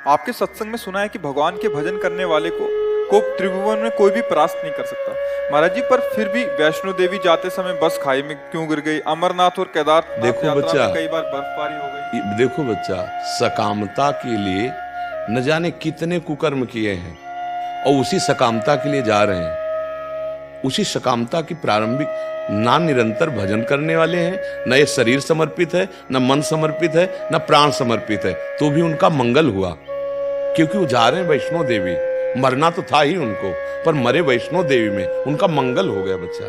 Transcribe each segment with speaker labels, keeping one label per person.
Speaker 1: आपके सत्संग में सुना है कि भगवान के भजन करने वाले को त्रिभुवन में कोई भी परास्त नहीं कर सकता। महाराज जी, पर फिर भी वैष्णो देवी जाते समय बस खाई में क्यों गिर गई? अमरनाथ और केदारनाथ
Speaker 2: देखो
Speaker 1: यात्रा
Speaker 2: बच्चा,
Speaker 1: में कई बार बर्फबारी हो गई।
Speaker 2: देखो बच्चा, सकामता के लिए न जाने कितने कुकर्म किए हैं और उसी सकामता के लिए जा रहे हैं। उसी सकामता की प्रारंभिक ना निरंतर भजन करने वाले हैं, न ये शरीर समर्पित है, न मन समर्पित है, न प्राण समर्पित है, तो भी उनका मंगल हुआ, क्योंकि वो जा रहे हैं वैष्णो देवी। मरना तो था ही उनको, पर मरे वैष्णो देवी में, उनका मंगल हो गया बच्चा।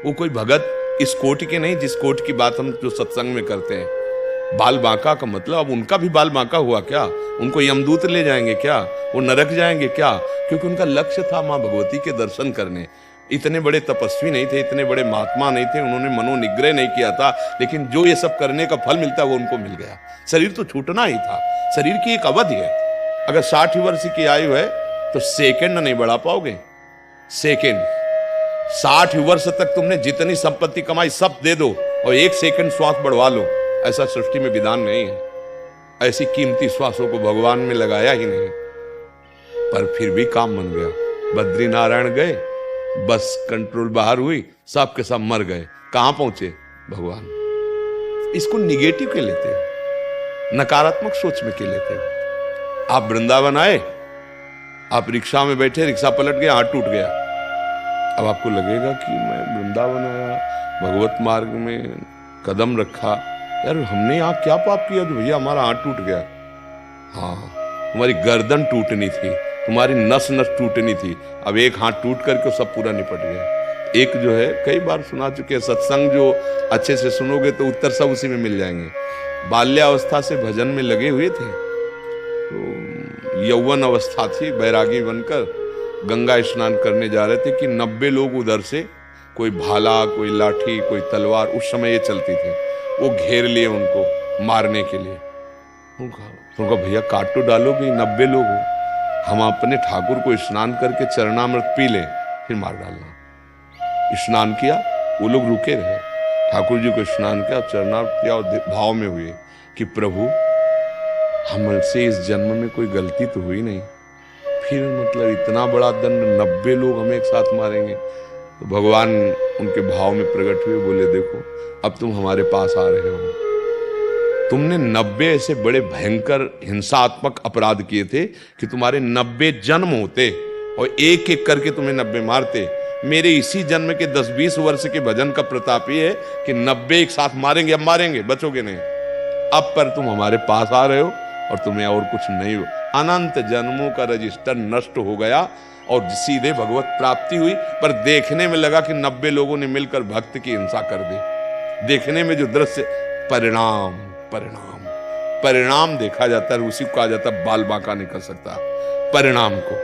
Speaker 2: वो कोई भगत इस कोटि के नहीं जिस कोटि की बात हम जो सत्संग में करते हैं। बाल बांका का मतलब अब उनका भी बाल बांका हुआ क्या? उनको यमदूत ले जाएंगे क्या? वो नरक जाएंगे क्या? क्योंकि उनका लक्ष्य था मां भगवती के दर्शन करने। इतने बड़े तपस्वी नहीं थे, इतने बड़े महात्मा नहीं थे, उन्होंने मनोनिग्रह नहीं किया था, लेकिन जो ये सब करने का फल मिलता है वो उनको मिल गया। शरीर तो छूटना ही था। शरीर की एक अवधि है। अगर 60 वर्ष की आयु है तो सेकंड नहीं बढ़ा पाओगे। सेकंड 60 वर्ष तक तुमने जितनी संपत्ति कमाई सब दे दो और 1 सेकंड श्वास बढ़वा लो, ऐसा सृष्टि में विधान नहीं है। ऐसी कीमती श्वासों को भगवान में लगाया ही नहीं, पर फिर भी काम बन गया। बद्री नारायण गए, बस कंट्रोल बाहर हुई, सब के सब मर गए। कहां पहुंचे? भगवान। इसको निगेटिव के लेते हो, नकारात्मक सोच में के लेते हो। आप वृंदावन आए, आप रिक्शा में बैठे, रिक्शा पलट गया, हाथ टूट गया। अब आपको लगेगा कि मैं वृंदावन आया, भगवत मार्ग में कदम रखा, यार हमने यहाँ क्या पाप किया जो भैया हमारा हाथ टूट गया? हाँ, तुम्हारी गर्दन टूटनी थी, तुम्हारी नस नस टूटनी थी। अब एक हाथ टूट करके सब पूरा निपट गया। एक जो है, कई बार सुना चुके, सत्संग जो अच्छे से सुनोगे तो उत्तर सब उसी में मिल जाएंगे। बाल्यावस्था से भजन में लगे हुए थे, तो यौवन अवस्था थी, बैरागी बनकर गंगा स्नान करने जा रहे थे कि 90 लोग उधर से, कोई भाला, कोई लाठी, कोई तलवार, उस समय ये चलती थी, वो घेर लिए उनको मारने के लिए। उनका भैया काट तो डालोगे, 90 लोग हो, हम अपने ठाकुर को स्नान करके चरणामृत पी लें, फिर मार डालना। स्नान किया, वो लोग रुके रहे, ठाकुर जी को स्नान किया, चरणामृत किया और भाव में हुए कि प्रभु हमसे इस जन्म में कोई गलती तो हुई नहीं, फिर मतलब इतना बड़ा दंड, 90 लोग हमें एक साथ मारेंगे। तो भगवान उनके भाव में प्रकट हुए, बोले देखो अब तुम हमारे पास आ रहे हो, तुमने 90 ऐसे बड़े भयंकर हिंसात्मक अपराध किए थे कि तुम्हारे 90 जन्म होते और एक एक करके तुम्हें 90 मारते। मेरे इसी जन्म के 10-20 वर्ष के भजन का प्रताप ये है कि 90 एक साथ मारेंगे, अब मारेंगे, बचोगे नहीं। अब पर तुम हमारे पास आ रहे हो और तुम्हें और कुछ नहीं हो। अनंत जन्मों का रजिस्टर नष्ट हो गया और सीधे भगवत प्राप्ति हुई। पर देखने में लगा कि 90 लोगों ने मिलकर भक्त की हिंसा कर दी। देखने में जो दृश्य, परिणाम परिणाम परिणाम देखा जाता है, उसी को कहा जाता है बाल बांका नहीं कर सकता परिणाम को।